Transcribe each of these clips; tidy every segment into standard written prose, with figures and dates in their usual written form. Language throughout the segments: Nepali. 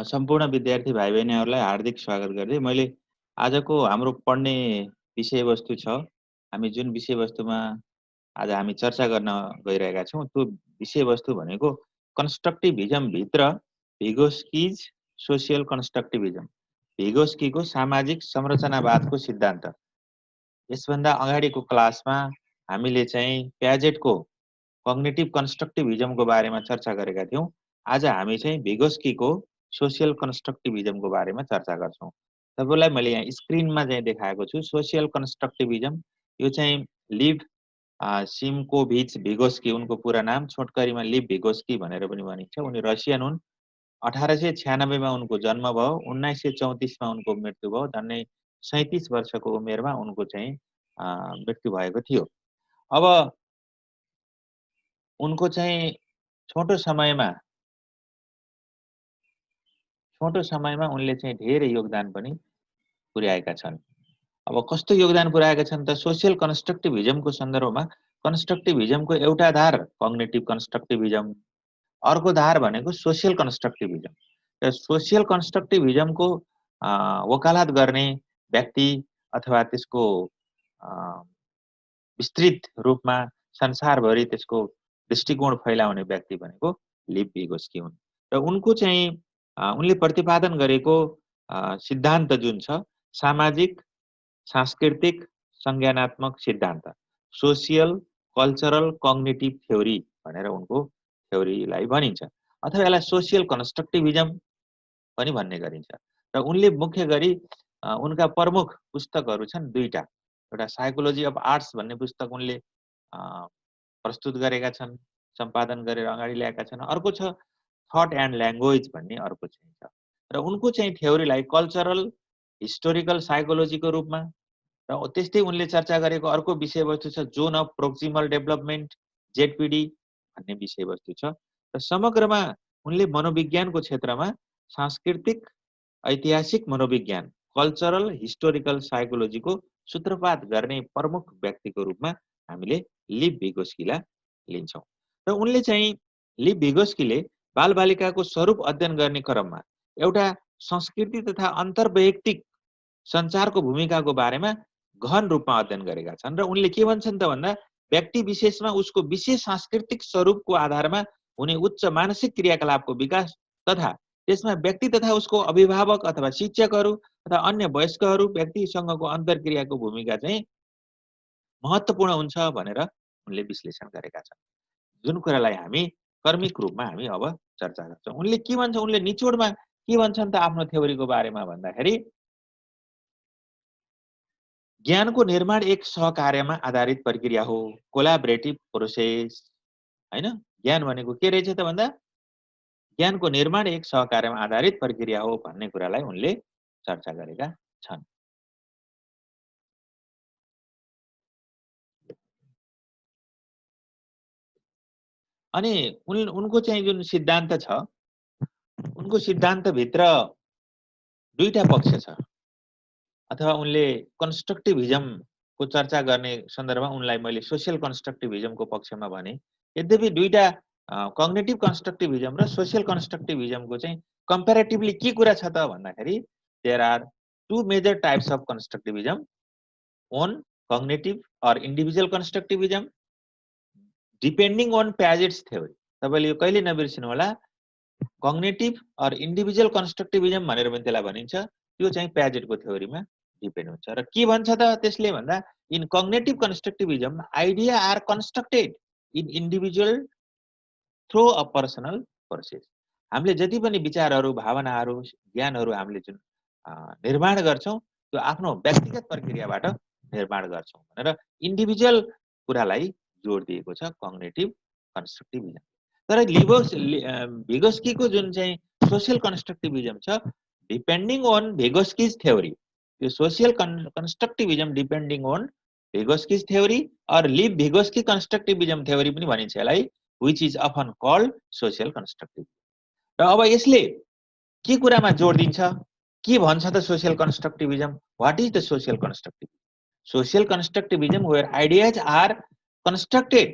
सम्पूर्ण विद्यार्थी भाइ-बहिनीहरूलाई हार्दिक स्वागत गर्दै मैले आजको हाम्रो पढ्ने विषयवस्तु छ। हामी जुन विषयवस्तुमा आज हामी चर्चा गर्न गइरहेका छौँ, त्यो विषयवस्तु भनेको कन्स्ट्रक्टिभिजमभित्र भिगोस्किज सोसियल कन्स्ट्रक्टिभिजम। भिगोस्कीको सामाजिक संरचनावादको सिद्धान्त। यसभन्दा अगाडिको क्लासमा हामीले चाहिँ प्याजेटको कग्निटिभ कन्स्ट्रक्टिभिजमको बारेमा चर्चा गरेका थियौँ। आज हामी चाहिँ भिगोस्कीको सोसियल कन्स्ट्रक्टिभिजमको बारेमा चर्चा गर्छौँ। तपाईँलाई मैले यहाँ स्क्रिनमा चाहिँ देखाएको छु सोसियल कन्स्ट्रक्टिभिजम। यो चाहिँ लिभ सिमकोभिच भिगोस्की, उनको पुरा नाम, छोटकरीमा लिभ भिगोस्की भनेर पनि भनिन्छ। उनी रसियन हुन्। 1896 मा उनको जन्म भयो, 1934 मा उनको मृत्यु भयो। झन्डै 37 वर्षको उमेरमा उनको चाहिँ मृत्यु भएको थियो। अब उनको चाहिँ छोटो समयमा उनले चाहिँ धेरै योगदान पनि पुर्याएका छन्। अब कस्तो योगदान पुर्याएका छन् त सोसियल कन्स्ट्रक्टिभिजमको सन्दर्भमा कन्स्ट्रक्टिभिजमको एउटा धार कग्निटिभ कन्स्ट्रक्टिभिजम, अर्को धार भनेको सोसियल कन्स्ट्रक्टिभिजम। र सोसियल कन्स्ट्रक्टिभिजमको वकालत गर्ने व्यक्ति अथवा त्यसको विस्तृत रूपमा संसारभरि त्यसको दृष्टिकोण फैलाउने व्यक्ति भनेको लिभ भिगोस्की हुन्। र उनको चाहिँ उनले प्रतिपादन गरेको सिद्धान्त जुन छ सामाजिक सांस्कृतिक संज्ञानात्मक सिद्धान्त, सोसियल कल्चरल कग्निटिभ थ्योरी भनेर उनको थ्योरीलाई भनिन्छ, अथवा यसलाई सोसियल कन्स्ट्रक्टिभिजम पनि भन्ने गरिन्छ। र उनले मुख्य गरी उनका प्रमुख पुस्तकहरू छन् दुईटा। एउटा साइकोलोजी अफ आर्ट्स भन्ने पुस्तक उनले प्रस्तुत गरेका छन्, सम्पादन गरेर अगाडि ल्याएका छन्। अर्को छ थट एन्ड ल्याङ्ग्वेज भन्ने अर्को चाहिँ छ। र उनको चाहिँ थ्योरीलाई कल्चरल हिस्टोरिकल साइकोलोजीको रूपमा, र त्यस्तै उनले चर्चा गरेको अर्को विषयवस्तु छ जोन अफ प्रोक्सिमल डेभलपमेन्ट, जेडपिडी भन्ने विषयवस्तु छ। र समग्रमा उनले मनोविज्ञानको क्षेत्रमा सांस्कृतिक ऐतिहासिक मनोविज्ञान कल्चरल हिस्टोरिकल साइकोलोजीको सूत्रपात गर्ने प्रमुख व्यक्तिको रूपमा हामीले लिभ भिगोस्कीलाई लिन्छौँ। र उनले चाहिँ लिभ भिगोस्कीले बालबालिकाको स्वरूप अध्ययन गर्ने क्रममा एउटा संस्कृति तथा अन्तर्वैयक्तिक सञ्चारको भूमिकाको बारेमा गहन रूपमा अध्ययन गरेका छन्। र उनले के भन्छन् त भन्दा व्यक्ति विशेषमा उसको विशेष सांस्कृतिक स्वरूपको आधारमा हुने उच्च मानसिक क्रियाकलापको विकास तथा त्यसमा व्यक्ति तथा उसको अभिभावक अथवा शिक्षकहरू अथवा अन्य वयस्कहरू व्यक्तिसँगको अन्तर्क्रियाको भूमिका चाहिँ महत्त्वपूर्ण हुन्छ भनेर उनले विश्लेषण गरेका छन्, जुन कुरालाई हामी कर्मिक रूपमा हामी अब चर्चा गर्छौँ। उनले के भन्छ, उनले निचोडमा के भन्छन् त आफ्नो थ्योरीको बारेमा भन्दाखेरि ज्ञानको निर्माण एक सहकार्यमा आधारित प्रक्रिया हो, कोलाबरेटिभ प्रोसेस हैन। ज्ञान भनेको के रहेछ त भन्दा ज्ञानको निर्माण एक सहकार्यमा आधारित प्रक्रिया हो भन्ने कुरालाई उनले चर्चा गरेका छन्। अनि उनको चाहिँ जुन सिद्धान्त छ, उनको सिद्धान्तभित्र दुईटा पक्ष छ, अथवा उनले कन्स्ट्रक्टिभिजमको चर्चा गर्ने सन्दर्भमा उनलाई मैले सोसियल कन्स्ट्रक्टिभिजमको पक्षमा भने। यद्यपि दुईटा कग्निटिभ कन्स्ट्रक्टिभिजम र सोसियल कन्स्ट्रक्टिभिजमको चाहिँ कम्पेरेटिभली के कुरा छ त भन्दाखेरि there are two major types of constructivism, one cognitive or individual constructivism depending on Piaget's theory. तपाईँले यो कहिले नबिर्सिनु होला, कग्निटिभ अर इन्डिभिजुअल कन्स्ट्रक्टिभिजम भनेर पनि त्यसलाई भनिन्छ। त्यो चाहिँ प्याजेटको थ्योरीमा डिपेन्ड हुन्छ। र के भन्छ त त्यसले भन्दा in cognitive constructivism idea are constructed in individual through a personal process. हामीले जति पनि विचारहरू, भावनाहरू, ज्ञानहरू हामीले जुन निर्माण गर्छौँ त्यो आफ्नो व्यक्तिगत प्रक्रियाबाट निर्माण गर्छौँ भनेर इन्डिभिजुअल कुरालाई जोड दिएको छ कग्निटिभ कन्स्ट्रक्टिभिजम। तर भिगोस्कीको जुन चाहिँ सोसियल कन्स्ट्रक्टिभिजम छ, डिपेन्डिङ अन भिगोस्कीज थ्योरी, यो social constructivism depending on Vygotsky's theory or Lev Vygotsky constructivism theory पनि भनिन्छ यसलाई, which is often called social constructivism. र अब यसले के कुरामा जोड दिन्छ, के भन्छ त social constructivism? What is the social constructivism? Social constructivism where ideas are constructed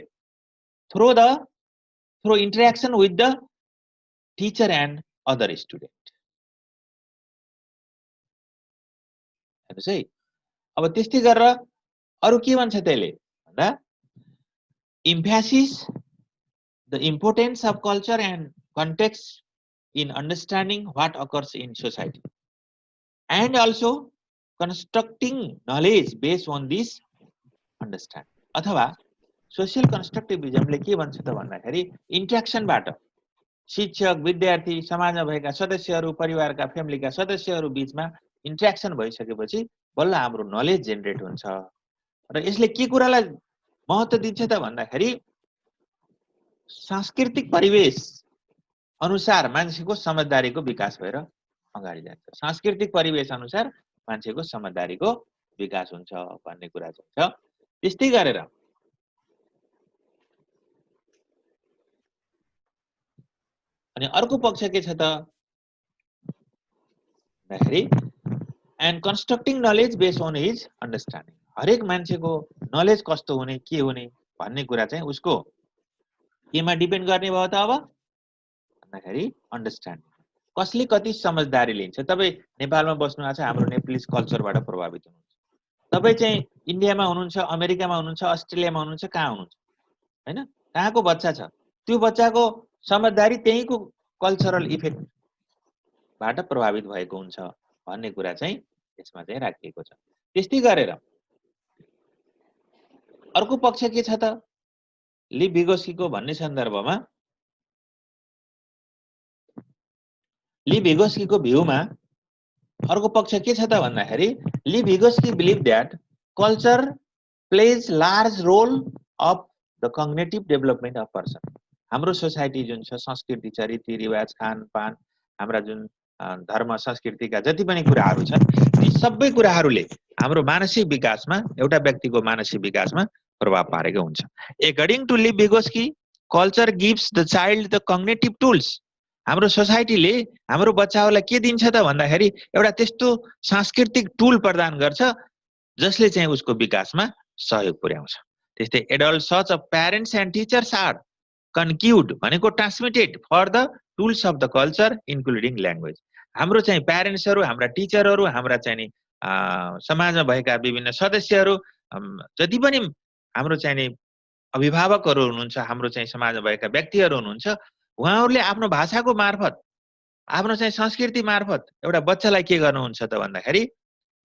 through interaction with the teacher and other student. हेर्नुस् है। अब त्यस्तै गरेर अरु के भन्छ त्यसले भन्दा emphasis the importance of culture and context in understanding what occurs in society and also constructing knowledge based on this understanding. अथवा सोशल कन्स्ट्रक्टिभिजमले के भन्छ त भन्दाखेरि इन्ट्र्याक्सनबाट शिक्षक विद्यार्थी समाजमा भएका सदस्यहरू परिवारका फ्यामिलीका सदस्यहरू बीचमा इन्ट्र्याक्सन भइसकेपछि बल्ल हाम्रो नलेज जेनेरेट हुन्छ र यसले के कुरालाई महत्त्व दिन्छ त भन्दाखेरि सांस्कृतिक परिवेश अनुसार मान्छेको समझदारीको विकास भएर अगाडि जान्छ। सांस्कृतिक परिवेश अनुसार मान्छेको समझदारीको विकास हुन्छ भन्ने कुरा चाहिँ छ। त्यस्तै गरेर अनि अर्को पक्ष के छ त भन्दाखेरि and constructing knowledge based on his understanding. हरेक मान्छेको नलेज कस्तो हुने के हुने भन्ने कुरा चाहिँ उसको केमा डिपेन्ड गर्ने भयो त अब भन्दाखेरि अन्डरस्ट्यान्डिङ। कसले कति समझदारी लिन्छ। तपाईँ नेपालमा बस्नु भएको छ, हाम्रो नेपालीज कल्चरबाट प्रभावित हुनुहुन्छ। तपाईँ चाहिँ इन्डियामा हुनुहुन्छ, अमेरिकामा हुनुहुन्छ, अस्ट्रेलियामा हुनुहुन्छ, कहाँ हुनुहुन्छ हैन, कहाँको बच्चा छ, त्यो बच्चाको समझदारी त्यहीको कल्चरल इफेक्टबाट प्रभावित भएको हुन्छ भन्ने कुरा चाहिँ यसमा चाहिँ राखिएको छ। त्यस्तै गरेर अर्को पक्ष के छ त लिभ भिगोस्कीको भन्ने सन्दर्भमा लिभ भिगोस्कीको भ्यूमा अर्को पक्ष के छ त भन्दाखेरि Lev Vygotsky believe that culture plays large role of the cognitive development of person. हाम्रो सोसाइटी जुन छ संस्कृति छ रीतिरिवाज खानपान हाम्रा जुन धर्म संस्कृतिका जति पनि कुराहरू छन् ती सबै कुराहरूले हाम्रो मानसिक विकासमा एउटा व्यक्तिको मानसिक विकासमा प्रभाव पारेको हुन्छ। According to Lev Vygotsky culture gives the child the cognitive tools. हाम्रो सोसाइटीले हाम्रो बच्चाहरूलाई के दिन्छ त भन्दाखेरि एउटा त्यस्तो सांस्कृतिक टुल प्रदान गर्छ जसले चाहिँ उसको विकासमा सहयोग पुर्याउँछ। त्यस्तै adult such of parents and teachers are conduits भनेको transmitted for the tools of the culture including language. हाम्रो चाहिँ प्यारेन्ट्सहरू हाम्रा टिचरहरू हाम्रा चाहिँ नि समाजमा भएका विभिन्न सदस्यहरू जति पनि हाम्रो चाहिँ नि अभिभावकहरू हुनुहुन्छ हाम्रो चाहिँ समाजमा भएका व्यक्तिहरू हुनुहुन्छ उहाँहरूले आफ्नो भाषाको मार्फत आफ्नो चाहिँ संस्कृति मार्फत एउटा बच्चालाई के गर्नुहुन्छ त भन्दाखेरि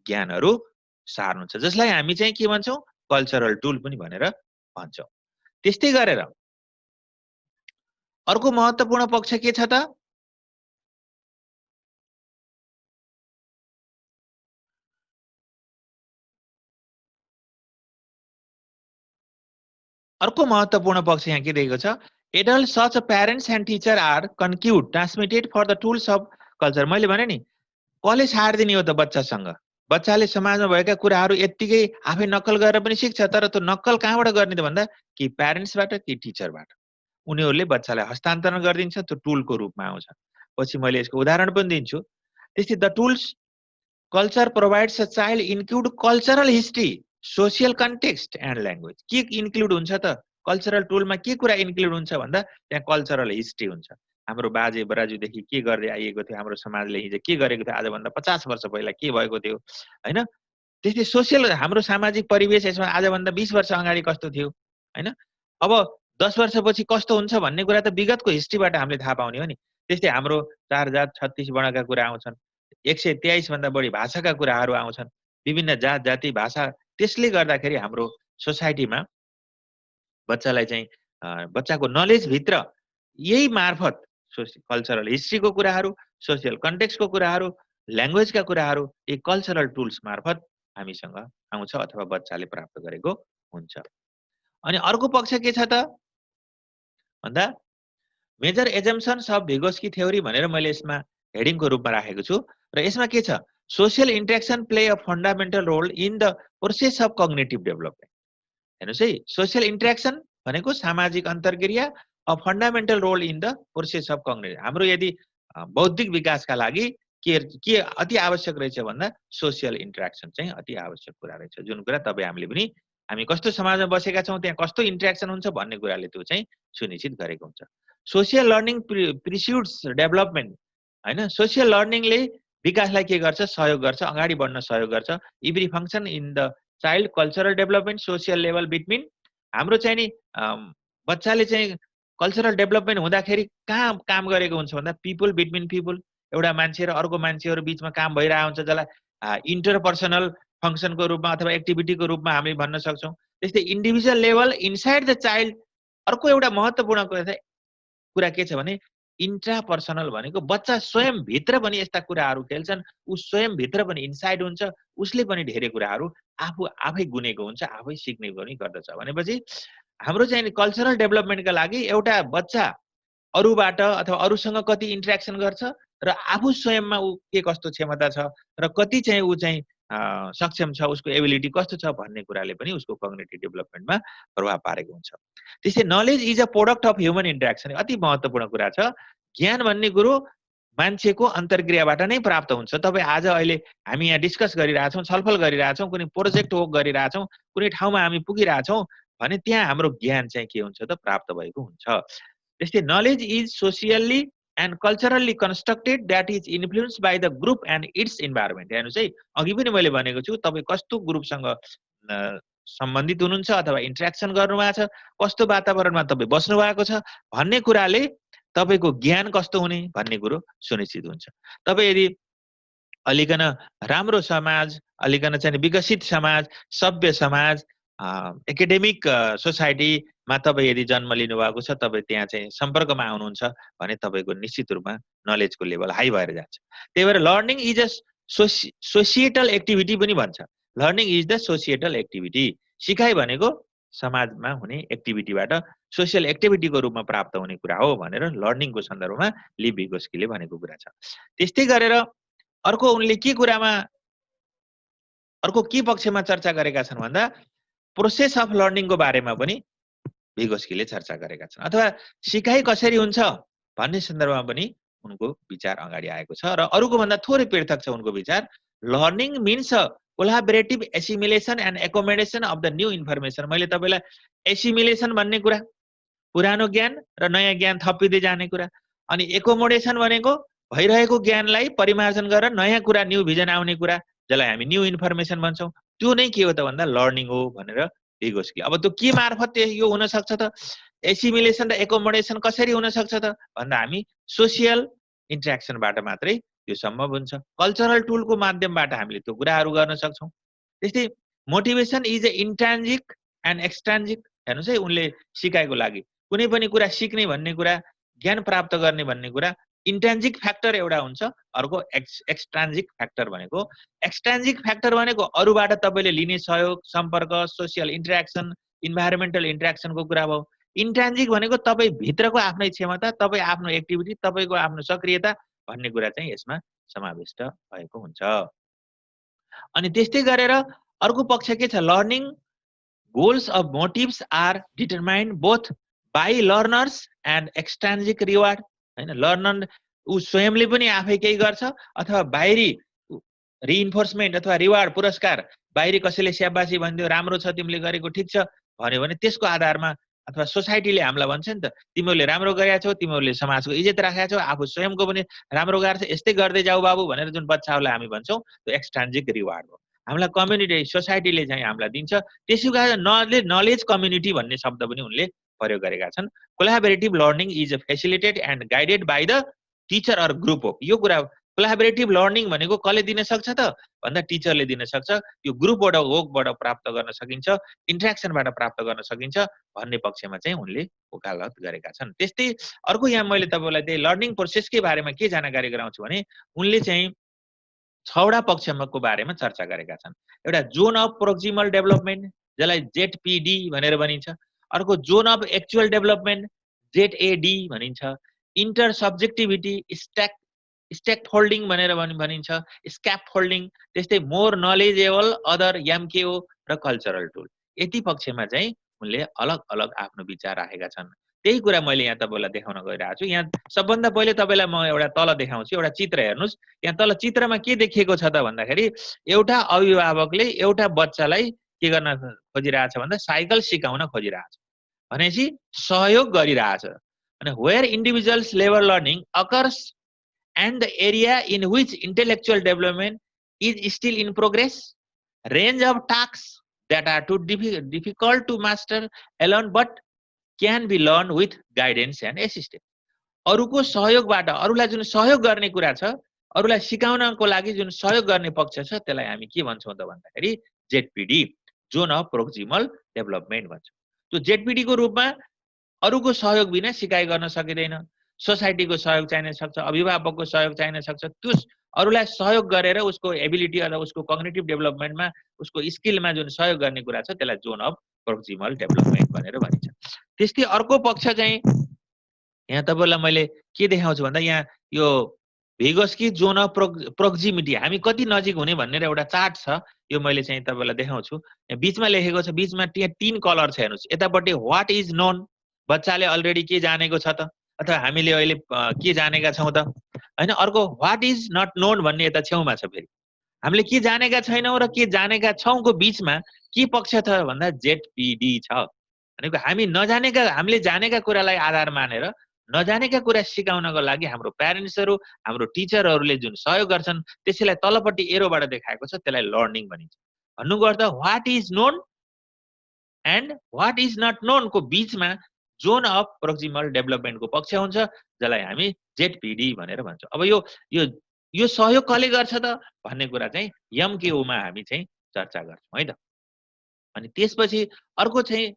ज्ञानहरू सार्नुहुन्छ जसलाई हामी चाहिँ के भन्छौँ कल्चरल टुल पनि भनेर भन्छौँ। त्यस्तै गरेर अर्को महत्त्वपूर्ण पक्ष के छ त अर्को महत्त्वपूर्ण पक्ष यहाँ के दिएको छ adult such parents and teacher are conduits transmitted for the tools of culture. मैले भने नि कसले सार्दिने हो त बच्चासँग। बच्चाले समाजमा भएका कुराहरू यत्तिकै आफै नक्कल गरेर पनि सिक्छ तर त्यो नक्कल कहाँबाट गर्ने त भन्दा कि प्यारेन्ट्सबाट कि टिचरबाट। उनीहरूले बच्चालाई हस्तान्तरण गरिदिन्छ त्यो टुलको रूपमा आउँछ। पछि मैले यसको उदाहरण पनि दिन्छु। त्यस्तै the tools culture provides a child include cultural history social context and language. के इन्क्लुड हुन्छ त कल्चरल टुलमा के कुरा इन्क्लुड हुन्छ भन्दा त्यहाँ कल्चरल हिस्ट्री हुन्छ। हाम्रो बाजे बराजुदेखि के गर्दै आइएको थियो हाम्रो समाजले हिजो के गरेको थियो आजभन्दा 50 वर्ष पहिला के भएको थियो हैन। त्यस्तै सोसियल हाम्रो सामाजिक परिवेश यसमा आजभन्दा 20 वर्ष अगाडि कस्तो थियो हैन। अब 10 वर्षपछि कस्तो हुन्छ भन्ने कुरा त विगतको हिस्ट्रीबाट हामीले थाहा पाउने हो नि। त्यस्तै हाम्रो 4 जात 36 वर्णका कुरा आउँछन् 123 भन्दा बढी भाषाका कुराहरू आउँछन् विभिन्न जात जाति भाषा। त्यसले गर्दाखेरि हाम्रो सोसाइटीमा बच्चालाई चाहिँ बच्चाको नलेज भित्र यही मार्फत कल्चरल हिस्ट्रीको कुराहरू सोसियल कन्टेक्स्टको कुराहरू ल्याङ्ग्वेजका कुराहरू यी कल्चरल टुल्स मार्फत हामीसँग आउँछ अथवा बच्चाले प्राप्त गरेको हुन्छ। अनि अर्को पक्ष के छ त भन्दा मेजर एजम्पसन्स अफ भिगोस्की थ्योरी भनेर मैले यसमा हेडिङको रूपमा राखेको छु र यसमा के छ social interaction play a fundamental role in the process of cognitive development. हेर्नुहोस् है सोसियल इन्ट्रेक्सन भनेको सामाजिक अन्तर्क्रिया a fundamental role in the process of cognitive. हाम्रो यदि बौद्धिक विकासका लागि के अति आवश्यक रहेछ भन्दा सोसियल इन्ट्रेक्सन चाहिँ अति आवश्यक कुरा रहेछ। जुन कुरा तपाईँ हामीले पनि हामी कस्तो समाजमा बसेका छौँ त्यहाँ कस्तो इन्ट्रेक्सन हुन्छ भन्ने कुराले त्यो चाहिँ सुनिश्चित गरेको हुन्छ। सोसियल लर्निङ प्रिस्युड्स डेभलपमेन्ट हैन। सोसियल लर्निङले विकासलाई के गर्छ, सहयोग गर्छ, अगाडि बढ्न सहयोग गर्छ। Every function in the child cultural development social level between हाम्रो चाहिँ नि बच्चाले चाहिँ कल्चरल डेभलपमेन्ट हुँदाखेरि कहाँ काम गरेको हुन्छ भन्दा पिपुल बिट्विन पिपुल, एउटा मान्छे र अर्को मान्छेहरू बिचमा काम भइरहेको हुन्छ, जसलाई इन्टरपर्सनल फङ्सनको रूपमा अथवा एक्टिभिटीको रूपमा हामीले भन्न सक्छौँ। त्यस्तै individual level inside the child अर्को एउटा महत्त्वपूर्ण कुरा के छ भने इन्ट्रापर्सनल भनेको बच्चा स्वयंभित्र पनि यस्ता कुराहरू खेल्छन्, ऊ स्वयंभित्र पनि इन्साइड हुन्छ, उसले पनि धेरै कुराहरू आफै गुनेको हुन्छ, आफै सिक्ने पनि गर्दछ। भनेपछि हाम्रो चाहिँ कल्चरल डेभलपमेन्टका लागि एउटा बच्चा अरूबाट अथवा अरूसँग कति इन्ट्रेक्सन गर्छ र आफू स्वयंमा ऊ के कस्तो क्षमता छ र कति चाहिँ ऊ चाहिँ सक्षम छ, उसको एबिलिटी कस्तो छ भन्ने कुराले पनि उसको कग्निटिभ डेभलपमेन्टमा प्रभाव पारेको हुन्छ। त्यसै knowledge is a product of human interaction, अति महत्त्वपूर्ण कुरा छ। ज्ञान भन्ने कुरो मान्छेको अन्तर्क्रियाबाट नै प्राप्त हुन्छ। तपाईँ आज अहिले हामी यहाँ डिस्कस गरिरहेछौँ, छलफल गरिरहेछौँ, कुनै प्रोजेक्ट वर्क गरिरहेछौँ, कुनै ठाउँमा हामी पुगिरहेछौँ भने त्यहाँ हाम्रो ज्ञान चाहिँ के हुन्छ त प्राप्त भएको हुन्छ। त्यस्तै knowledge is socially and culturally constructed that is influence by the group and its environment. हेर्नुहोस् है, अघि पनि मैले भनेको छु तपाईँ कस्तो ग्रुपसँग सम्बन्धित हुनुहुन्छ अथवा इन्ट्रेक्सन गर्नुभएको छ, कस्तो वातावरणमा तपाईँ बस्नु भएको छ भन्ने कुराले तपाईँको ज्ञान कस्तो हुने भन्ने कुरो सुनिश्चित हुन्छ। तपाईँ यदि अलिकन राम्रो समाज, अलिकन चाहिँ विकसित समाज, सभ्य समाज, एकाडेमिक सोसाइटीमा तपाईँ यदि जन्म लिनुभएको छ, तपाईँ त्यहाँ चाहिँ सम्पर्कमा आउनुहुन्छ भने तपाईँको निश्चित रूपमा नलेजको लेभल हाई भएर जान्छ। त्यही भएर लर्निङ इज अ सोसिएटल एक्टिभिटी पनि भन्छ। लर्निङ इज द सोसिएटल एक्टिभिटी, सिकाइ भनेको समाजमा हुने एक्टिभिटीबाट सोसियल एक्टिभिटीको रूपमा प्राप्त हुने कुरा हो भनेर लर्निङको सन्दर्भमा लिभ भिगोस्कीले भनेको कुरा छ। त्यस्तै गरेर अर्को उनले के कुरामा अर्को के पक्षमा चर्चा गरेका छन् भन्दा प्रोसेस अफ लर्निङको बारेमा पनि भिगोस्कीले चर्चा गरेका छन्, अथवा सिकाइ कसरी हुन्छ भन्ने सन्दर्भमा पनि उनको विचार अगाडि आएको छ र अरूको भन्दा थोरै पृथक छ उनको विचार। Learning means collaborative assimilation and accommodation of the new information. मैले तपाईँलाई एसिमिलेसन भन्ने कुरा पुरानो ज्ञान र नयाँ ज्ञान थपिँदै जाने कुरा, अनि एकोमोडेसन भनेको भइरहेको ज्ञानलाई परिमार्जन गरेर नयाँ कुरा, न्यू भिजन आउने कुरा, जसलाई हामी न्यू इन्फर्मेसन भन्छौँ। त्यो नै के हो त भन्दा लर्निङ हो भनेर भिगोस्की। अब त्यो के मार्फत यो हुन सक्छ त, एसिमिलेसन र एकोमोडेसन कसरी हुन सक्छ त भन्दा हामी सोसियल इन्ट्रेक्सनबाट मात्रै त्यो सम्भव हुन्छ। कल्चरल टुलको माध्यमबाट हामीले त्यो कुराहरू गर्न सक्छौँ। त्यस्तै मोटिभेसन इज अ इन्ट्रान्जिक एन्ड एक्सट्रान्जिक। हेर्नुहोस् है, उनले सिकाएको लागि कुनै पनि कुरा सिक्ने भन्ने कुरा, ज्ञान प्राप्त गर्ने भन्ने कुरा इन्ट्रान्जिक फ्याक्टर एउटा हुन्छ, अर्को एक्सट्रान्जिक फ्याक्टर भनेको। एक्सट्रान्जिक फ्याक्टर भनेको अरूबाट तपाईँले लिने सहयोग, सम्पर्क, सोसियल इन्ट्रेक्सन, इन्भाइरोमेन्टल इन्ट्रेक्सनको कुरा भयो। इन्ट्रान्जिक भनेको तपाईँ भित्रको आफ्नै क्षमता, तपाईँ आफ्नो एक्टिभिटी, तपाईँको आफ्नो सक्रियता भन्ने कुरा चाहिँ यसमा समाविष्ट भएको हुन्छ। अनि त्यस्तै गरेर अर्को पक्ष के छ, learning goals of motives are determined both by learners and extrinsic reward. हैन, लर्नर ऊ स्वयंले पनि आफै केही गर्छ अथवा बाहिरी रिइन्फोर्समेन्ट अथवा रिवार्ड, पुरस्कार, बाहिरी कसैले स्याबासी भनिदियो, राम्रो छ तिमीले गरेको, ठिक छ भन्यो भने त्यसको आधारमा अथवा सोसाइटीले हामीलाई भन्छ नि त, तिमीहरूले राम्रो गरेका छौ, तिमीहरूले समाजको इज्जत राखेका छौ, आफू स्वयंको पनि राम्रो गरेको छ, यस्तै गर्दै जाऊ बाबु भनेर जुन बच्चाहरूलाई हामी भन्छौँ त्यो एक्सट्रान्जिक रिवार्ड हो। हामीलाई कम्युनिटी, सोसाइटीले चाहिँ हामीलाई दिन्छ। त्यसै कारण नलेज कम्युनिटी भन्ने शब्द पनि उनले प्रयोग गरेका छन्। Collaborative learning is facilitated and guided by the teacher or group हो। यो कुरा कोलाबोरेटिभ लर्निङ भनेको कसले दिन सक्छ त भन्दा टिचरले दिन सक्छ। यो ग्रुपबाट, वर्कबाट प्राप्त गर्न सकिन्छ, इन्ट्रेक्सनबाट प्राप्त गर्न सकिन्छ भन्ने पक्षमा चाहिँ उनले वकालत गरेका छन्। त्यस्तै अर्को यहाँ मैले तपाईँलाई त्यही लर्निङ प्रोसेसकै बारेमा के जानकारी गराउँछु भने उनले चाहिँ 6वटा पक्षको बारेमा चर्चा गरेका छन्। एउटा जोन अफ प्रोक्सिमल डेभलपमेन्ट, जसलाई जेडपीडी भनेर भनिन्छ। अर्को जोन अफ एक्चुअल डेभलपमेन्ट, जेडएडी भनिन्छ। इन्टर सब्जेक्टिभिटी, स्टेक होल्डिङ भनेर भनिन्छ, स्क्याप होल्डिङ। त्यस्तै मोर नलेजेबल, अदर, एमकेओ र कल्चरल टुल। यति पक्षमा चाहिँ उनले अलग अलग आफ्नो विचार राखेका छन्। त्यही कुरा मैले यहाँ तपाईँलाई देखाउन गइरहेको छु। यहाँ सबभन्दा पहिले तपाईँलाई म एउटा तल देखाउँछु, एउटा चित्र हेर्नुहोस्। यहाँ तल चित्रमा के देखिएको छ त भन्दाखेरि एउटा अभिभावकले एउटा बच्चालाई के गर्न खोजिरहेछ भन्दा साइकल सिकाउन खोजिरहेछ, भनेपछि सहयोग गरिरहेछ। अनि where individuals level learning occurs and the area in which intellectual development is still in progress, range of tasks that are too difficult to master alone but can be learned with guidance and assistance. अरूको सहयोगबाट अरूलाई जुन सहयोग गर्ने कुरा छ, अरूलाई सिकाउनको लागि जुन सहयोग गर्ने पक्ष छ, त्यसलाई हामी के भन्छौँ त भन्दाखेरि ZPD, John of proximal development भन्छौँ। त्यो जेडपीडी को रूपमा अरूको सहयोग बिना सिकाइ गर्न सकिँदैन, सोसाइटीको सहयोग चाहिन सक्छ, अभिभावकको सहयोग चाहिन सक्छ। त्यो अरूलाई सहयोग गरेर उसको एबिलिटी अथवा उसको कग्निटिभ डेभलपमेन्टमा, उसको स्किलमा जुन सहयोग गर्ने कुरा छ, त्यसलाई जोन अफ प्रोक्सिमल डेभलपमेन्ट भनेर भनिन्छ। त्यस्तै अर्को पक्ष चाहिँ यहाँ तपाईलाई मैले के देखाउँछु भन्दा यहाँ यो भिगोस्की जोन अफ प्रोक्सिमिटी, हामी कति नजिक हुने भनेर एउटा चार्ट छ, यो मैले चाहिँ तपाईलाई देखाउँछु। यहाँ बीचमा लेखेको छ, बीचमा त्यहाँ 3 कलर छ, हेर्नुस्। यतापट्टि व्हाट इज नोन, बच्चाले अलरेडी के जानेको छ त, अथवा हामीले अहिले के जानेका छौं त, हैन। अर्को व्हाट इज नट नोन भन्ने यता छेउमा छ। फेरि हामीले के जानेका छैनौं र के जानेका छौंको बीचमा के पक्ष छ भन्दा जेडपीडी छ। भनेको हामी नजानेका, हामीले जानेका कुरालाई आधार मानेर नजानेका कुरा सिकाउनको लागि हाम्रो प्यारेन्ट्सहरु, हाम्रो टिचरहरुले जुन सहयोग गर्छन्, त्यसैलाई तलपट्टि एरोबाट देखाएको छ, त्यसलाई लर्निङ भनिन्छ। भन्नुको अर्थ what is known and what is not known को बीचमा जोन अफ प्रोक्सिमल डेभलपमेन्ट को पक्ष हुन्छ, जसलाई हामी जेडपीडी भनेर भन्छौं। अब यो सहयोग कसले गर्छ त भन्ने कुरा चाहिँ एमकेओ मा हामी चाहिँ चर्चा गर्छौं, है त। अनि त्यसपछि अर्को चाहिँ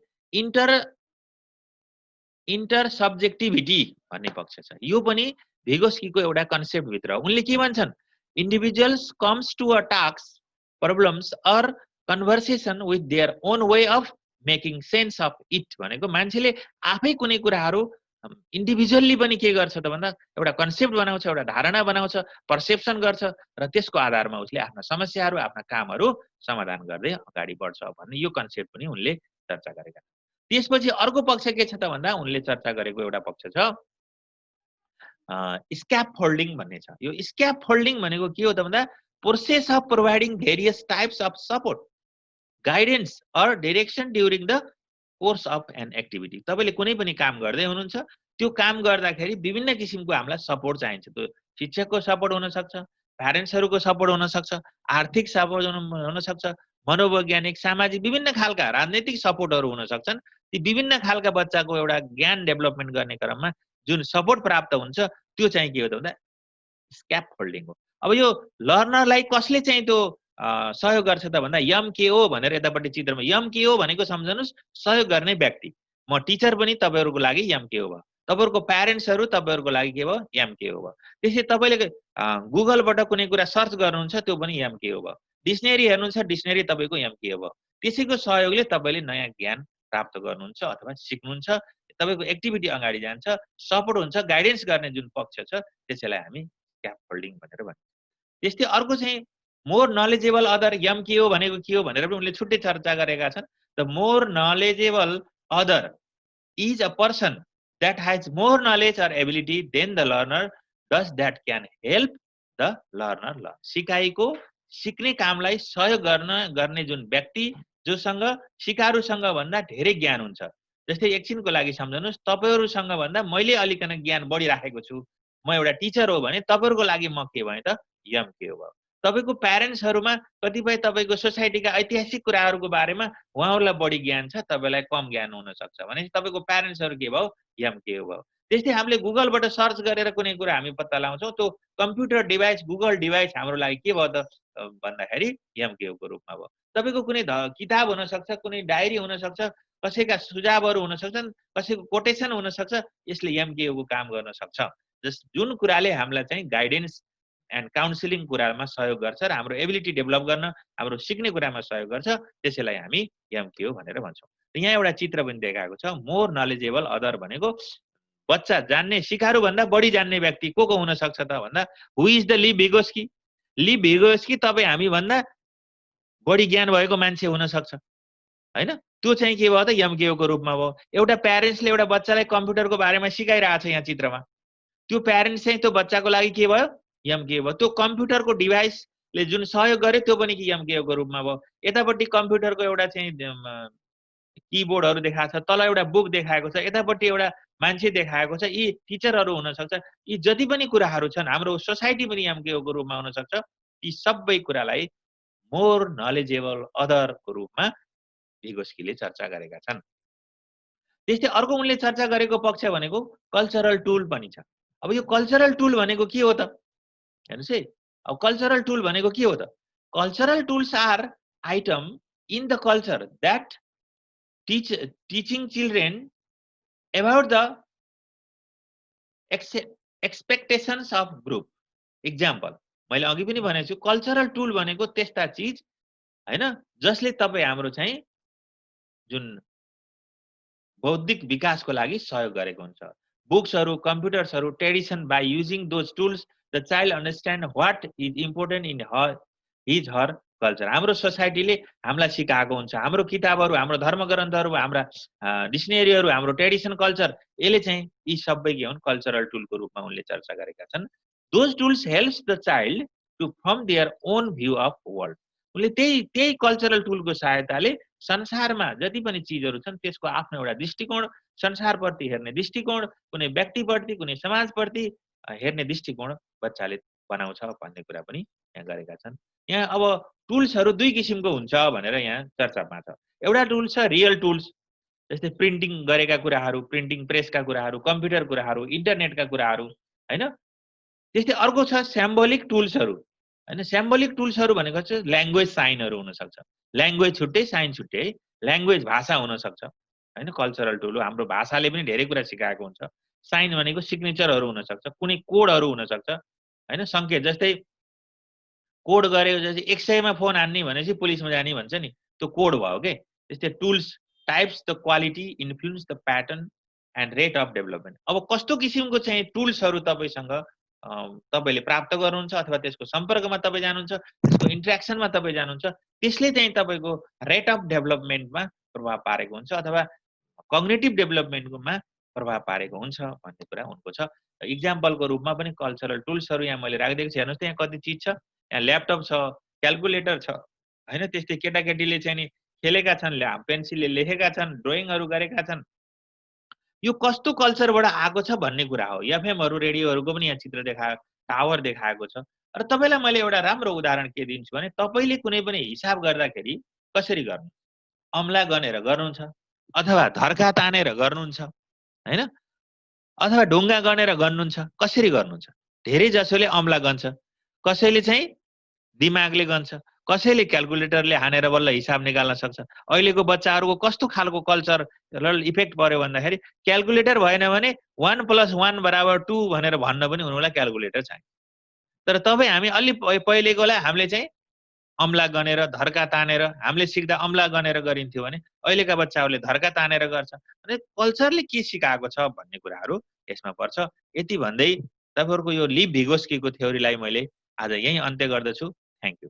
इन्टर सब्जेक्टिभिटी भन्ने पक्ष छ। यो पनि भिगोस्कीको एउटा कन्सेप्ट भित्र उनले के भन्छन्, individuals comes to a task, problems or conversation with their own way of making sense of it. भनेको मान्छेले आफै कुनै कुराहरू इन्डिभिजुअली पनि के गर्छ त भन्दा एउटा कन्सेप्ट बनाउँछ, एउटा धारणा बनाउँछ, पर्सेप्सन गर्छ र त्यसको आधारमा उसले आफ्ना समस्याहरू, आफ्ना कामहरू समाधान गर्दै अगाडि बढ्छ भन्ने यो कन्सेप्ट पनि उनले चर्चा गरेका छन्। त्यसपछि अर्को पक्ष के छ त भन्दा उनले चर्चा गरेको एउटा पक्ष छ स्क्यापफोल्डिङ भन्ने छ। यो स्क्यापफोल्डिङ भनेको के हो त भन्दा process of providing various types of support, guidance or direction during the course of an activity. तपाईले कुनै पनि काम गर्दै हुनुहुन्छ, त्यो काम गर्दाखेरि विभिन्न किसिमको हामीलाई सपोर्ट चाहिन्छ। त्यो शिक्षकको सपोर्ट हुन सक्छ, प्यारेन्ट्सहरुको सपोर्ट हुन सक्छ, आर्थिक सपोर्ट हुन सक्छ, मनोवैज्ञानिक, सामाजिक, विभिन्न खालका राजनीतिक सपोर्टहरु हुन सक्छन्। ती विभिन्न खालका बच्चाको एउटा ज्ञान डेभलपमेन्ट गर्ने क्रममा जुन सपोर्ट प्राप्त हुन्छ, त्यो चाहिँ के हो त भन्दा स्क्यापफोल्डिङ हो। अब यो लर्नरलाई कसले चाहिँ त्यो सहयोग गर्छ त भन्दा एमकेओ भनेर यतापट्टि चित्रमा, एमकेओ भनेको सम्झनुस् सहयोग गर्ने व्यक्ति। म टिचर पनि तपाईहरुको लागि एमकेओ भयो, तपाईहरुको प्यारेन्ट्सहरु तपाईहरुको लागि के भयो, एमकेओ भयो। त्यसै तपाईले गुगलबाट कुनै कुरा सर्च गर्नुहुन्छ, त्यो पनि एमकेओ भयो। डिक्सनरी हेर्नुहुन्छ, डिक्सनरी तपाईको एमकेओ भयो। त्यसैको सहयोगले तपाईले नयाँ ज्ञान प्राप्त गर्नुहुन्छ अथवा सिक्नुहुन्छ, तपाईको एक्टिभिटी अगाडि जान्छ, सपोर्ट हुन्छ, गाइडेन्स गर्ने जुन पक्ष छ त्यसैलाई हामी स्क्यापफोल्डिङ भनेर भन्छौं। त्यस्तै अर्को चाहिँ मोर नलेजेबल अदर, एमकेओ भनेको के हो भनेर पनि उनले छुट्टै चर्चा गरेका छन्। The more knowledgeable other is a person that has more knowledge or ability than the learner does that can help the learner learn। सिकाइको सिक्ने कामलाई सहयोग गर्ने जुन व्यक्ति जोसँग सिकारुसँग भन्दा धेरै ज्ञान हुन्छ। जस्तै एकछिनको लागि सम्झनुस्, तपाईहरुसँग भन्दा मैले अलिकन ज्ञान बढी राखेको छु, म एउटा टिचर हो भने तपाईहरुको लागि म के भएँ त एमकेओ भयो। तपाईको प्यारेन्ट्सहरुमा कतिपय तपाईको सोसाइटीका ऐतिहासिक कुराहरुको बारेमा उहाँहरुलाई बढी ज्ञान छ, तपाईलाई कम ज्ञान हुन सक्छ भने तपाईको प्यारेन्ट्सहरु के भयो, एमकेओ भयो। त्यस्तै हामीले गुगलबाट सर्च गरेर कुनै कुरा हामी पत्ता लगाउँछौं, त्यो कम्प्युटर डिभाइस, गुगल डिभाइस हाम्रो लागि के भयो त भन्दाखेरि एमकेओ को रूपमा भयो। तपाईको कुनै किताब हुन सक्छ, कुनै डायरी हुन सक्छ, कसैका सुझावहरु हुन सक्छन्, कसैको कोटेसन हुन सक्छ, यसले एमकेओ को काम गर्न सक्छ। जुन कुराले हामीलाई चाहिँ गाइडेन्स एन्ड काउन्सिलिङ कुरामा सहयोग गर्छ र हाम्रो एबिलिटी डेभलप गर्न, हाम्रो सिक्ने कुरामा सहयोग गर्छ, त्यसैलाई हामी एमकेओ भनेर भन्छौं। यहाँ एउटा चित्र पनि देखाएको छ। मोर नलेजेबल अदर भनेको बच्चा जान्ने, सिकारु भन्दा बढी जान्ने व्यक्ति को हुन सक्छ त भन्दा हु इज द ली भिगोस्की। ली भिगोस्की तपाई हामी भन्दा बढी ज्ञान भएको मान्छे हुन सक्छ, हैन। त्यो चाहिँ के भयो त एमकेओ को रूपमा भयो। एउटा प्यारेन्ट्सले एउटा बच्चालाई कम्प्युटरको बारेमा सिकाइरहेछ यहाँ चित्रमा, त्यो प्यारेन्ट्स चाहिँ त्यो बच्चाको लागि के भयो, एमकेओ भयो। त्यो कम्प्युटरको डिभाइसले जुन सहयोग गर्यो त्यो पनि के एमकेओ को रूपमा भयो। यतापट्टि कम्प्युटरको एउटा चाहिँ किबोर्डहरु देखाएको छ, तल एउटा बुक देखाएको छ, यतापट्टि एउटा मान्छे देखाएको छ, यी टिचरहरु हुन सक्छ, यी जति पनि कुराहरु छन्, हाम्रो सोसाइटी पनि यमकेओको रूपमा हुन सक्छ, यी सबै कुरालाई मोर नलेजेबल अदरको रूपमा भिगोस्कीले चर्चा गरेका छन्। त्यस्तै अर्को उनले चर्चा गरेको पक्ष भनेको कल्चरल टुल पनि छ। अब यो कल्चरल टुल भनेको के हो त? हेर्नुस् है, अब कल्चरल टुल भनेको के हो त? Cultural tools are item in the culture that teaching children about the expectations of group. Example, मैले अघि पनि भनेको छु कल्चरल टुल भनेको त्यस्ता चीज हैन जसले तपाई हाम्रो चाहिँ जुन बौद्धिक विकासको लागि सहयोग गरेको हुन्छ। बुक्सहरु, कम्प्युटर्सहरु, tradition by using those tools the child understand what is important in his her culture. हाम्रो सोसाइटीले हामीलाई सिकाएको हुन्छ, हाम्रो किताबहरु, हाम्रो धर्मग्रन्थहरु, हाम्रा डिक्सनरीहरु, हाम्रो ट्रेडिसन कल्चर, यसले चाहिँ यी सबै के हुन् कल्चरल टुलको रूपमा उनले चर्चा गरेका छन्। Those tools helps the child to form their own view of world. उनले त्यही कल्चरल टुलको सहायताले संसारमा जति पनि चीजहरु छन् त्यसको आफ्नो एउटा दृष्टिकोण, संसारप्रति हेर्ने दृष्टिकोण, कुनै व्यक्तिप्रति, कुनै समाजप्रति हेर्ने दृष्टिकोण बच्चाले बनाउँछ भन्ने कुरा पनि यहाँ गरेका छन्। यहाँ अब टुल्सहरु दुई किसिमको हुन्छ भनेर यहाँ चर्चामा छ। एउटा टुल छ रियल टुल्स, जस्तै प्रिन्टिङ गरेका कुराहरु, प्रिन्टिङ प्रेसका कुराहरु, कम्प्युटर कुराहरु, इन्टरनेटका कुराहरु, हैन? त्यस्तै अर्को छ सिम्बोलिक टुल्सहरु, हैन? सिम्बोलिक टुल्सहरु भनेको चाहिँ ल्याङ्ग्वेज साइनहरु हुन सक्छ। ल्याङ्ग्वेज छुट्टै, साइन छुट्टै, ल्याङ्ग्वेज भाषा हुन सक्छ, हैन? कल्चरल टुल हो, हाम्रो भाषाले पनि धेरै कुरा सिकाएको हुन्छ। साइन भनेको सिग्नेचरहरु हुन सक्छ, कुनै कोडहरु हुन सक्छ, हैन? संकेत जस्तै कोड गरेको जस्तै 100 मा फोन हान्ने भनेपछि पुलिसमा जाने भन्छ नि, त्यो कोड भयो के। त्यस्तै tools types the quality influence the pattern and rate of development. अब कस्तो किसिमको चाहिँ टुल्सहरु तपाईसँग तपाईले प्राप्त गर्नुहुन्छ अथवा त्यसको सम्पर्कमा तपाई जानुहुन्छ, त्यसको इन्टरेक्सनमा तपाई जानुहुन्छ, त्यसले चाहिँ तपाईको रेट अफ डेभलपमेन्टमा प्रभाव पारेको हुन्छ अथवा कग्निटिभ डेभलपमेन्टमा प्रभाव पारेको हुन्छ भन्ने कुरा उनको छ। एक्जाम्पलको रूपमा पनि कल्चरल टुल्सहरु यहाँ मैले राखिदिएको छु। हेर्नुस् त यहाँ कति चीज छ। यहाँ ल्यापटप छ, क्याल्कुलेटर छ, हैन? त्यस्तै केटाकेटीले चाहिँ नि खेलेका छन्, पेन्सिलले लेखेका छन्, ड्रइङहरु गरेका छन्। यो कस्तो कल्चरबाट आएको छ भन्ने कुरा हो। एफएमहरु, रेडियोहरुको पनि यहाँ चित्र टावर देखाएको छ। र तपाईलाई मैले एउटा राम्रो उदाहरण के दिन्छु भने तपाईले कुनै पनि हिसाब गर्दाखेरि कसरी गर्नु? अम्ला गनेर गर्नुहुन्छ अथवा धर्का तानेर गर्नुहुन्छ, हैन? अथवा ढुङ्गा गनेर गर्नुहुन्छ, कसरी गर्नुहुन्छ? धेरै जसोले अम्ला गन्छ, कसैले चाहिँ दिमागले गन्छ, कसैले क्याल्कुलेटरले हानेर बल्ल हिसाब निकाल्न सक्छ। अहिलेको बच्चाहरुको कस्तो खालको कल्चरल इफेक्ट पर्यो भन्दाखेरि क्याल्कुलेटर भएन भने 1 + 1 = 2 भनेर भन्न पनि उनीलाई क्याल्कुलेटर चाहिन्छ। तर तपाई हामी अलि पहिलेकोलाई हामीले चाहिँ अम्ला गनेर, धर्का तानेर, हामीले सिक्दा अम्ला गनेर गरिन्थ्यो भने अहिलेका बच्चाहरुले धर्का तानेर गर्छ। अनि कल्चरले के सिकाएको छ भन्ने कुराहरु यसमा पर्छ। यति भन्दै तपाईहरुको यो लिभ भिगोस्कीको थ्योरीलाई मैले आज यही अन्त्य गर्दछु। Thank you.